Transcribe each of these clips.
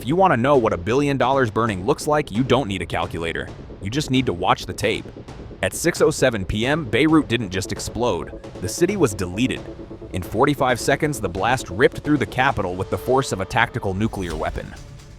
If you want to know what $1 billion burning looks like, you don't need a calculator. You just need to watch the tape. At 6:07 p.m., Beirut didn't just explode. The city was deleted. In 45 seconds, the blast ripped through the capital with the force of a tactical nuclear weapon.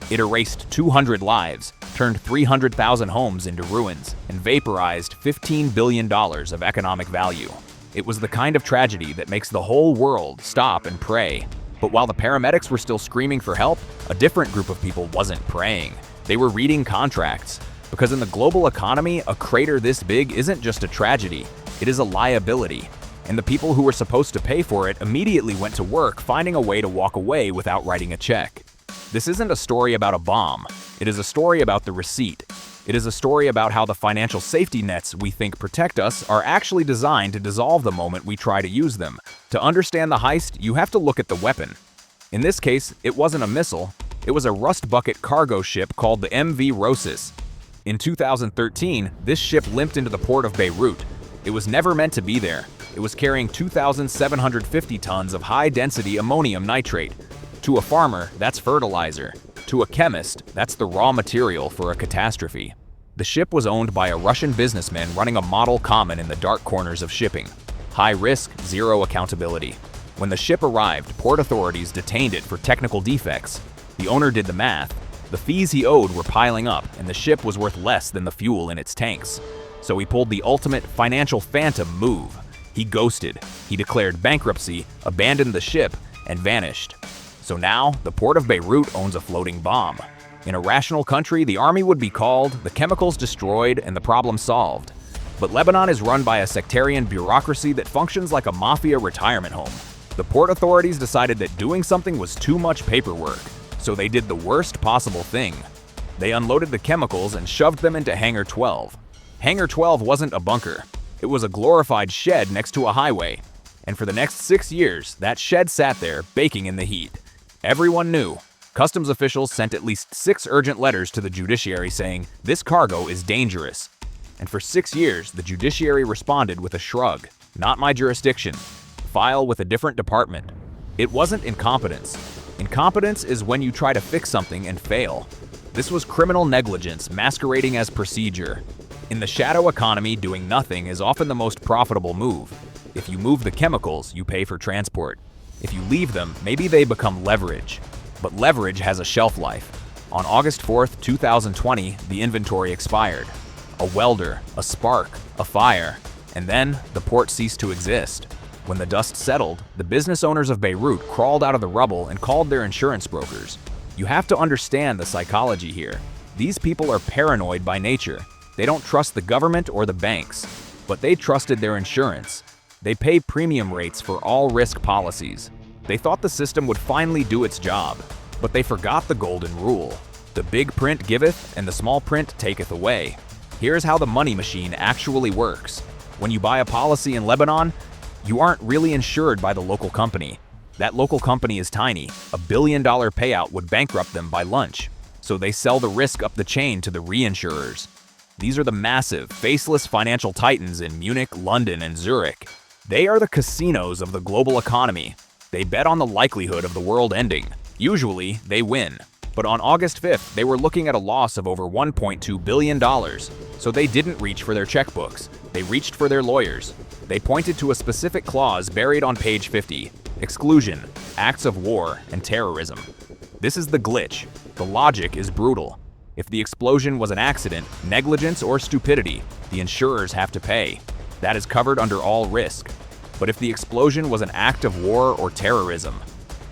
It erased 200 lives, turned 300,000 homes into ruins, and vaporized $15 billion of economic value. It was the kind of tragedy that makes the whole world stop and pray. But while the paramedics were still screaming for help, a different group of people wasn't praying. They were reading contracts. Because in the global economy, a crater this big isn't just a tragedy, it is a liability. And the people who were supposed to pay for it immediately went to work finding a way to walk away without writing a check. This isn't a story about a bomb. It is a story about the receipt. It is a story about how the financial safety nets we think protect us are actually designed to dissolve the moment we try to use them. To understand the heist, you have to look at the weapon. In this case, it wasn't a missile. It was a rust bucket cargo ship called the MV Rosas. In 2013, this ship limped into the port of Beirut. It was never meant to be there. It was carrying 2,750 tons of high-density ammonium nitrate. To a farmer, that's fertilizer. To a chemist, that's the raw material for a catastrophe. The ship was owned by a Russian businessman running a model common in the dark corners of shipping. High risk, zero accountability. When the ship arrived, port authorities detained it for technical defects. The owner did the math. The fees he owed were piling up, and the ship was worth less than the fuel in its tanks. So he pulled the ultimate financial phantom move. He ghosted. He declared bankruptcy, abandoned the ship, and vanished. So now, the Port of Beirut owns a floating bomb. In a rational country, the army would be called, the chemicals destroyed, and the problem solved. But Lebanon is run by a sectarian bureaucracy that functions like a mafia retirement home. The port authorities decided that doing something was too much paperwork, so they did the worst possible thing. They unloaded the chemicals and shoved them into Hangar 12. Hangar 12 wasn't a bunker. It was a glorified shed next to a highway. And for the next 6 years, that shed sat there, baking in the heat. Everyone knew. Customs officials sent at least 6 urgent letters to the judiciary saying, "This cargo is dangerous." And for 6 years, the judiciary responded with a shrug. "Not my jurisdiction. File with a different department." It wasn't incompetence. Incompetence is when you try to fix something and fail. This was criminal negligence masquerading as procedure. In the shadow economy, doing nothing is often the most profitable move. If you move the chemicals, you pay for transport. If you leave them, maybe they become leverage. But leverage has a shelf life. On August 4th, 2020, the inventory expired. A welder, a spark, a fire, and then the port ceased to exist. When the dust settled, the business owners of Beirut crawled out of the rubble and called their insurance brokers. You have to understand the psychology here. These people are paranoid by nature. They don't trust the government or the banks, but they trusted their insurance. They pay premium rates for all risk policies. They thought the system would finally do its job, but they forgot the golden rule. The big print giveth and the small print taketh away. Here's how the money machine actually works. When you buy a policy in Lebanon, you aren't really insured by the local company. That local company is tiny. $1 billion payout would bankrupt them by lunch. So they sell the risk up the chain to the reinsurers. These are the massive, faceless financial titans in Munich, London, and Zurich. They are the casinos of the global economy. They bet on the likelihood of the world ending. Usually, they win. But on August 5th, they were looking at a loss of over $1.2 billion. So they didn't reach for their checkbooks. They reached for their lawyers. They pointed to a specific clause buried on page 50. Exclusion, acts of war, and terrorism. This is the glitch. The logic is brutal. If the explosion was an accident, negligence, or stupidity, the insurers have to pay. That is covered under all risk. But if the explosion was an act of war or terrorism,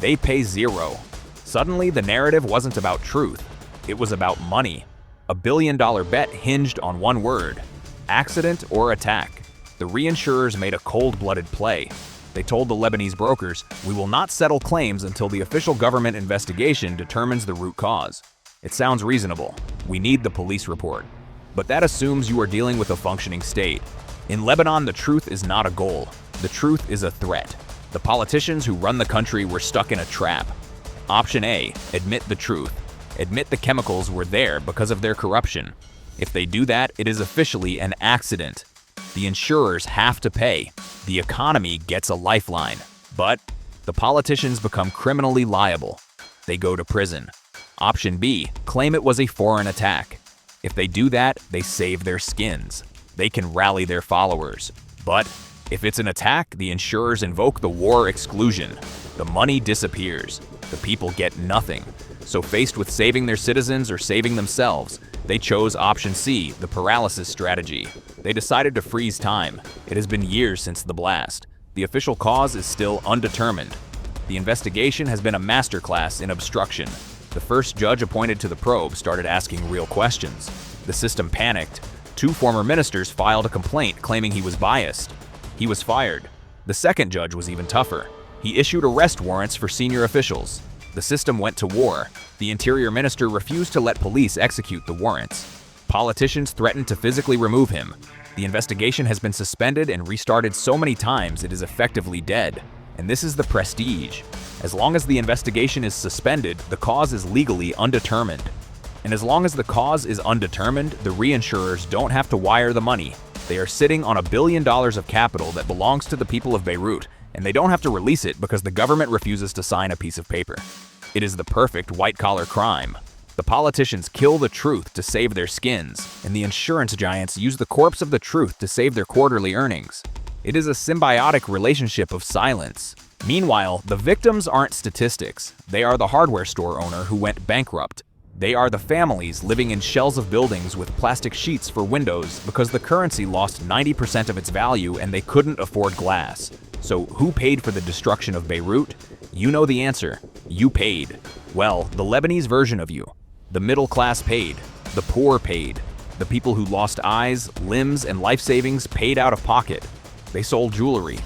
they pay zero. Suddenly, the narrative wasn't about truth. It was about money. A $1 billion bet hinged on one word: accident or attack. The reinsurers made a cold-blooded play. They told the Lebanese brokers, "We will not settle claims until the official government investigation determines the root cause." It sounds reasonable. We need the police report. But that assumes you are dealing with a functioning state. In Lebanon, the truth is not a goal. The truth is a threat. The politicians who run the country were stuck in a trap. Option A, admit the truth. Admit the chemicals were there because of their corruption. If they do that, it is officially an accident. The insurers have to pay. The economy gets a lifeline. But the politicians become criminally liable. They go to prison. Option B, claim it was a foreign attack. If they do that, they save their skins. They can rally their followers. But if it's an attack, the insurers invoke the war exclusion. The money disappears. The people get nothing. So faced with saving their citizens or saving themselves, they chose option C, the paralysis strategy. They decided to freeze time. It has been years since the blast. The official cause is still undetermined. The investigation has been a masterclass in obstruction. The first judge appointed to the probe started asking real questions. The system panicked. 2 former ministers filed a complaint claiming he was biased. He was fired. The second judge was even tougher. He issued arrest warrants for senior officials. The system went to war. The interior minister refused to let police execute the warrants. Politicians threatened to physically remove him. The investigation has been suspended and restarted so many times it is effectively dead. And this is the prestige. As long as the investigation is suspended, the cause is legally undetermined. And as long as the cause is undetermined, the reinsurers don't have to wire the money. They are sitting on $1 billion of capital that belongs to the people of Beirut, and they don't have to release it because the government refuses to sign a piece of paper. It is the perfect white-collar crime. The politicians kill the truth to save their skins, and the insurance giants use the corpse of the truth to save their quarterly earnings. It is a symbiotic relationship of silence. Meanwhile, the victims aren't statistics. They are the hardware store owner who went bankrupt. They are the families living in shells of buildings with plastic sheets for windows because the currency lost 90% of its value and they couldn't afford glass. So who paid for the destruction of Beirut? You know the answer. You paid. Well, the Lebanese version of you. The middle class paid. The poor paid. The people who lost eyes, limbs, and life savings paid out of pocket. They sold jewelry.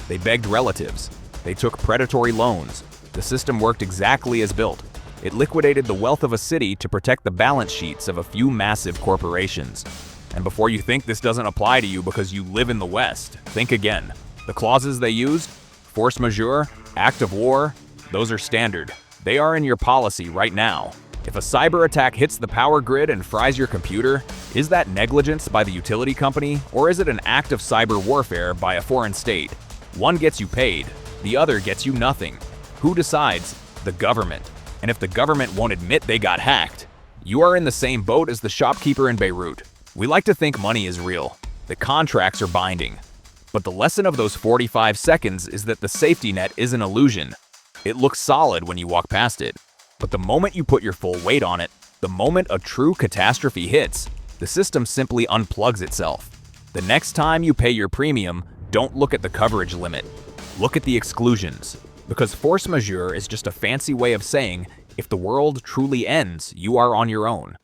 They begged relatives. They took predatory loans. The system worked exactly as built. It liquidated the wealth of a city to protect the balance sheets of a few massive corporations. And before you think this doesn't apply to you because you live in the West, think again. The clauses they used, force majeure, act of war, those are standard. They are in your policy right now. If a cyber attack hits the power grid and fries your computer, is that negligence by the utility company, or is it an act of cyber warfare by a foreign state? One gets you paid, the other gets you nothing. Who decides? The government. And if the government won't admit they got hacked, you are in the same boat as the shopkeeper in Beirut. We like to think money is real. The contracts are binding. But the lesson of those 45 seconds is that the safety net is an illusion. It looks solid when you walk past it. But the moment you put your full weight on it, the moment a true catastrophe hits, the system simply unplugs itself. The next time you pay your premium, don't look at the coverage limit. Look at the exclusions. Because force majeure is just a fancy way of saying, if the world truly ends, you are on your own.